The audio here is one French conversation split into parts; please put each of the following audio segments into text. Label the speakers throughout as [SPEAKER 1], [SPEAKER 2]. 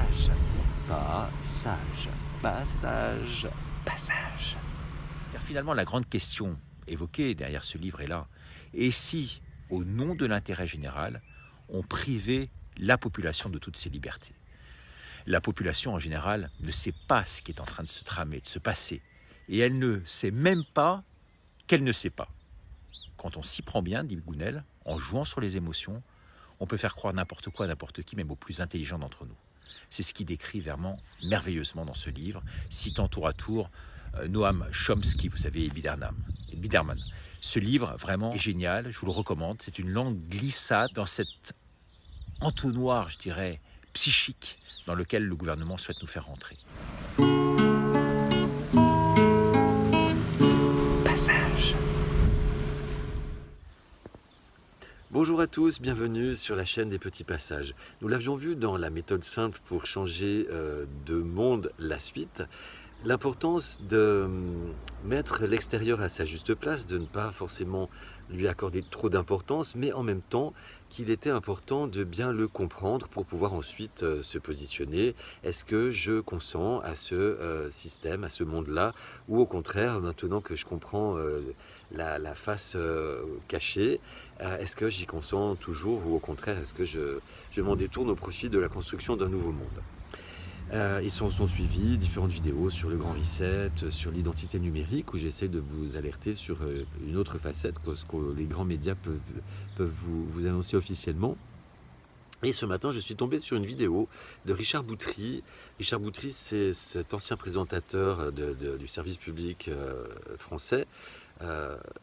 [SPEAKER 1] passage. Passage. Passage. Passage. Car finalement, la grande question évoquée derrière ce livre est là. Et si, au nom de l'intérêt général, on privait la population de toutes ses libertés? La population, en général, ne sait pas ce qui est en train de se tramer, de se passer. Et elle ne sait même pas qu'elle ne sait pas. Quand on s'y prend bien, dit Gounel, en jouant sur les émotions, on peut faire croire n'importe quoi à n'importe qui, même aux plus intelligents d'entre nous. C'est ce qu'il décrit vraiment merveilleusement dans ce livre, citant tour à tour Noam Chomsky, vous savez, et Biderman. Ce livre, vraiment, est génial, je vous le recommande. C'est une longue glissade dans cet entonnoir, je dirais, psychique, dans lequel le gouvernement souhaite nous faire rentrer. Passage.
[SPEAKER 2] Bonjour à tous, bienvenue sur la chaîne des petits passages. Nous l'avions vu dans la méthode simple pour changer de monde la suite, l'importance de mettre l'extérieur à sa juste place, de ne pas forcément lui accorder trop d'importance, mais en même temps qu'il était important de bien le comprendre pour pouvoir ensuite se positionner. Est-ce que je consens à ce système, à ce monde-là, ou au contraire, maintenant que je comprends la face cachée, est-ce que j'y consens toujours, ou au contraire, est-ce que je m'en détourne au profit de la construction d'un nouveau monde? Ils sont suivis différentes vidéos sur le grand reset, sur l'identité numérique, où j'essaie de vous alerter sur une autre facette que ce que les grands médias peuvent vous annoncer officiellement. Et ce matin, je suis tombé sur une vidéo de Richard Boutry. Richard Boutry, c'est cet ancien présentateur du service public français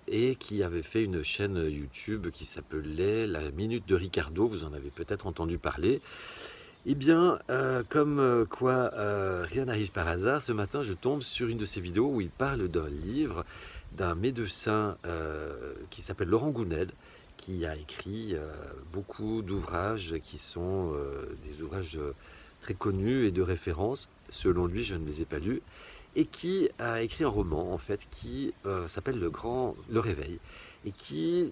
[SPEAKER 2] et qui avait fait une chaîne YouTube qui s'appelait La Minute de Ricardo. Vous en avez peut-être entendu parler. Eh bien, comme quoi rien n'arrive par hasard, ce matin je tombe sur une de ces vidéos où il parle d'un livre d'un médecin qui s'appelle Laurent Gounel, qui a écrit beaucoup d'ouvrages qui sont des ouvrages très connus et de référence. Selon lui, je ne les ai pas lus, et qui a écrit un roman en fait qui s'appelle Le Réveil, et qui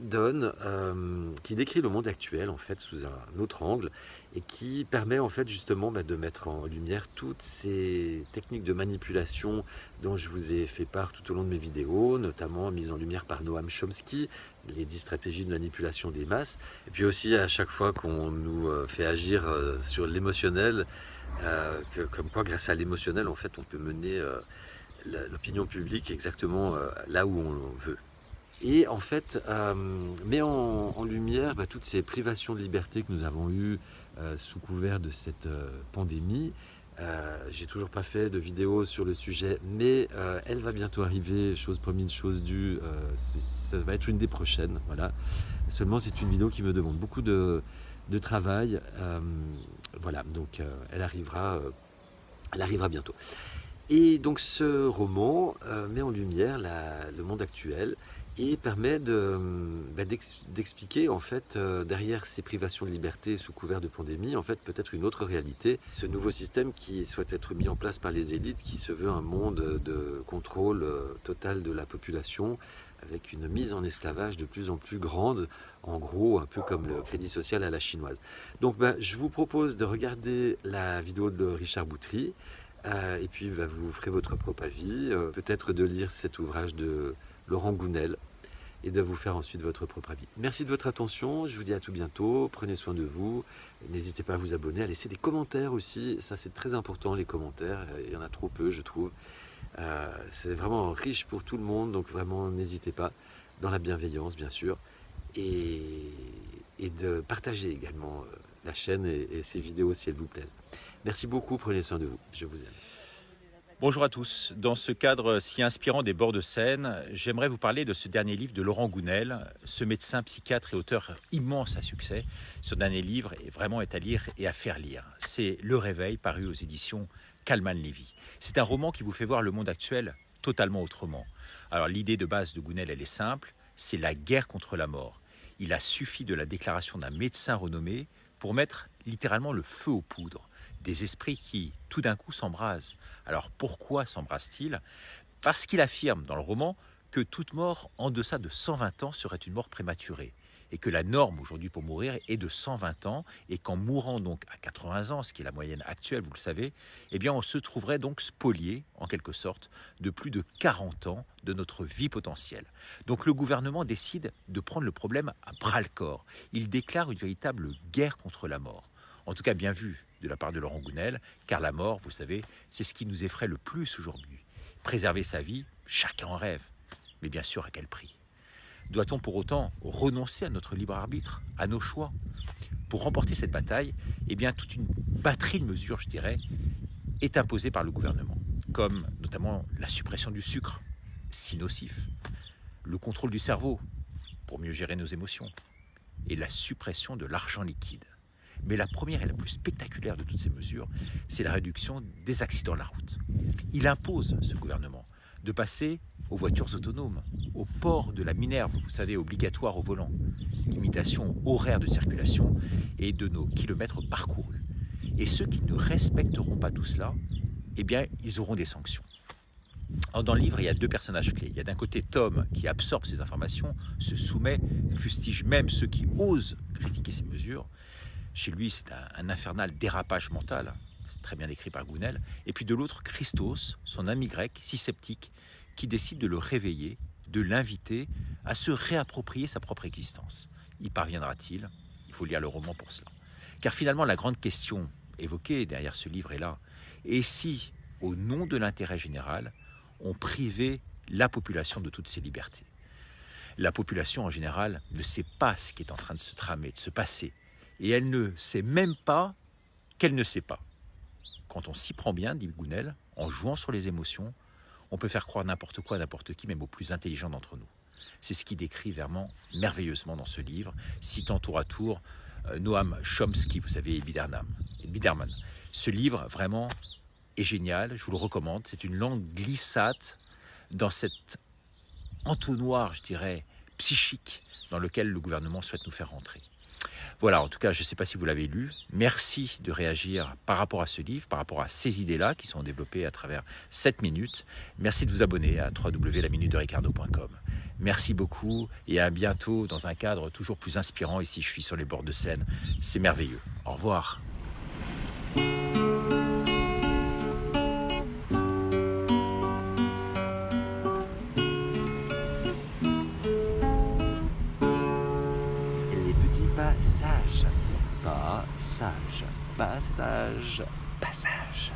[SPEAKER 2] décrit le monde actuel en fait sous un autre angle, et qui permet en fait justement de mettre en lumière toutes ces techniques de manipulation dont je vous ai fait part tout au long de mes vidéos, notamment mise en lumière par Noam Chomsky, les 10 stratégies de manipulation des masses, et puis aussi à chaque fois qu'on nous fait agir sur l'émotionnel, comme quoi grâce à l'émotionnel en fait on peut mener l'opinion publique exactement là où on veut. Et en fait, met en lumière toutes ces privations de liberté que nous avons eues sous couvert de cette pandémie. J'ai toujours pas fait de vidéo sur le sujet, mais elle va bientôt arriver, chose promise, chose due. Ça va être une des prochaines, voilà. Seulement, c'est une vidéo qui me demande beaucoup de travail. Voilà, donc elle arrivera bientôt. Et donc ce roman met en lumière le monde actuel et permet d'expliquer en fait derrière ces privations de liberté sous couvert de pandémie, en fait peut-être une autre réalité, ce nouveau système qui souhaite être mis en place par les élites, qui se veut un monde de contrôle total de la population, avec une mise en esclavage de plus en plus grande, en gros un peu comme le crédit social à la chinoise. Donc je vous propose de regarder la vidéo de Richard Boutry, et puis vous ferez votre propre avis, peut-être de lire cet ouvrage de Laurent Gounel, et de vous faire ensuite votre propre avis. Merci de votre attention, je vous dis à tout bientôt, prenez soin de vous, n'hésitez pas à vous abonner, à laisser des commentaires aussi, ça c'est très important, les commentaires, il y en a trop peu je trouve, c'est vraiment riche pour tout le monde, donc vraiment n'hésitez pas, dans la bienveillance bien sûr, et de partager également la chaîne et ces vidéos si elles vous plaisent. Merci beaucoup, prenez soin de vous, je vous aime.
[SPEAKER 1] Bonjour à tous. Dans ce cadre si inspirant des bords de Seine, j'aimerais vous parler de ce dernier livre de Laurent Gounel, ce médecin, psychiatre et auteur immense à succès. Ce dernier livre est à lire et à faire lire. C'est Le Réveil, paru aux éditions Kalman Levy. C'est un roman qui vous fait voir le monde actuel totalement autrement. Alors l'idée de base de Gounel, elle est simple, c'est la guerre contre la mort. Il a suffi de la déclaration d'un médecin renommé pour mettre littéralement le feu aux poudres. Des esprits qui, tout d'un coup, s'embrasent. Alors pourquoi s'embrasent-ils? Parce qu'il affirme dans le roman que toute mort en deçà de 120 ans serait une mort prématurée. et que la norme aujourd'hui pour mourir est de 120 ans, et qu'en mourant donc à 80 ans, ce qui est la moyenne actuelle, vous le savez, eh bien on se trouverait donc spolié, en quelque sorte, de plus de 40 ans de notre vie potentielle. Donc le gouvernement décide de prendre le problème à bras-le-corps. Il déclare une véritable guerre contre la mort. En tout cas bien vu de la part de Laurent Gounel, car la mort, vous savez, c'est ce qui nous effraie le plus aujourd'hui. Préserver sa vie, chacun en rêve, mais bien sûr à quel prix ? Doit-on pour autant renoncer à notre libre arbitre, à nos choix ? Pour remporter cette bataille, eh bien, toute une batterie de mesures, je dirais, est imposée par le gouvernement, comme notamment la suppression du sucre, si nocif, le contrôle du cerveau, pour mieux gérer nos émotions, et la suppression de l'argent liquide. Mais la première et la plus spectaculaire de toutes ces mesures, c'est la réduction des accidents de la route. Il impose, ce gouvernement, de passer aux voitures autonomes, au port de la minerve, vous savez, obligatoire au volant, limitation horaire de circulation et de nos kilomètres parcourus. Et ceux qui ne respecteront pas tout cela, eh bien, ils auront des sanctions. Alors, dans le livre, il y a deux personnages clés. Il y a d'un côté Tom qui absorbe ces informations, se soumet, fustige même ceux qui osent critiquer ces mesures. Chez lui, c'est un infernal dérapage mental, c'est très bien décrit par Gounel. Et puis de l'autre, Christos, son ami grec, si sceptique, qui décide de le réveiller, de l'inviter à se réapproprier sa propre existence. Y parviendra-t-il ? Il faut lire le roman pour cela. Car finalement, la grande question évoquée derrière ce livre est là. Et si, au nom de l'intérêt général, on privait la population de toutes ses libertés ? La population, en général, ne sait pas ce qui est en train de se tramer, de se passer. Et elle ne sait même pas qu'elle ne sait pas. Quand on s'y prend bien, dit Gounel, en jouant sur les émotions, on peut faire croire n'importe quoi à n'importe qui, même aux plus intelligents d'entre nous. C'est ce qu'il décrit vraiment merveilleusement dans ce livre, citant tour à tour Noam Chomsky, vous savez, et Biderman. Ce livre, vraiment, est génial, je vous le recommande. C'est une longue glissade dans cet entonnoir, je dirais, psychique dans lequel le gouvernement souhaite nous faire rentrer. Voilà, en tout cas, je ne sais pas si vous l'avez lu. Merci de réagir par rapport à ce livre, par rapport à ces idées-là qui sont développées à travers 7 minutes. Merci de vous abonner à www.laminutericardo.com. Merci beaucoup et à bientôt dans un cadre toujours plus inspirant. Ici, je suis sur les bords de Seine. C'est merveilleux. Au revoir. Passage, passage, passage, passage.